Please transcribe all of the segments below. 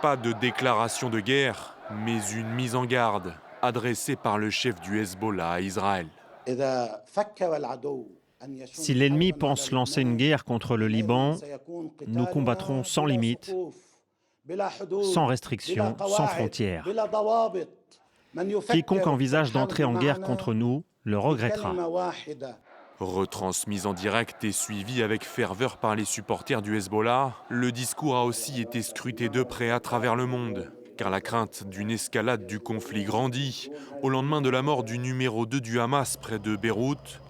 pas de déclaration de guerre, mais une mise en garde adressée par le chef du Hezbollah à Israël. Si l'ennemi pense lancer une guerre contre le Liban, nous combattrons sans limite, sans restrictions, sans frontières. Quiconque envisage d'entrer en guerre contre nous le regrettera. Retransmis en direct et suivi avec ferveur par les supporters du Hezbollah, le discours a aussi été scruté de près à travers le monde, car la crainte d'une escalade du conflit grandit au lendemain de la mort du numéro 2 du Hamas près de Beyrouth,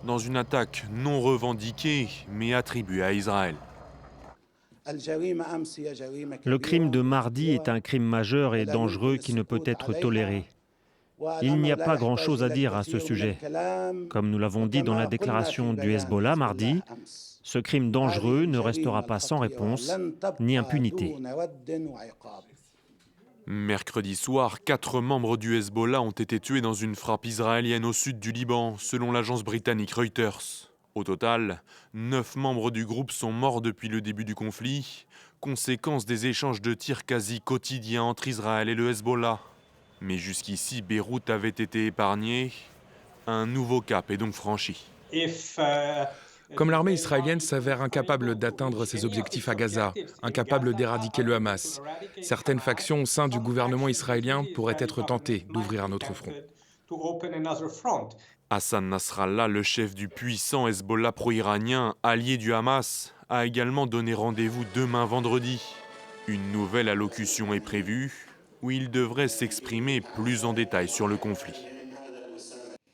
dans une attaque non revendiquée mais attribuée à Israël. Le crime de mardi est un crime majeur et dangereux qui ne peut être toléré. Il n'y a pas grand-chose à dire à ce sujet. Comme nous l'avons dit dans la déclaration du Hezbollah mardi, ce crime dangereux ne restera pas sans réponse ni impunité. Mercredi soir, 4 membres du Hezbollah ont été tués dans une frappe israélienne au sud du Liban, selon l'agence britannique Reuters. Au total, 9 membres du groupe sont morts depuis le début du conflit, conséquence des échanges de tirs quasi quotidiens entre Israël et le Hezbollah. Mais jusqu'ici, Beyrouth avait été épargnée. Un nouveau cap est donc franchi. Comme l'armée israélienne s'avère incapable d'atteindre ses objectifs à Gaza, incapable d'éradiquer le Hamas, certaines factions au sein du gouvernement israélien pourraient être tentées d'ouvrir un autre front. Hassan Nasrallah, le chef du puissant Hezbollah pro-iranien, allié du Hamas, a également donné rendez-vous demain vendredi. Une nouvelle allocution est prévue, où il devrait s'exprimer plus en détail sur le conflit.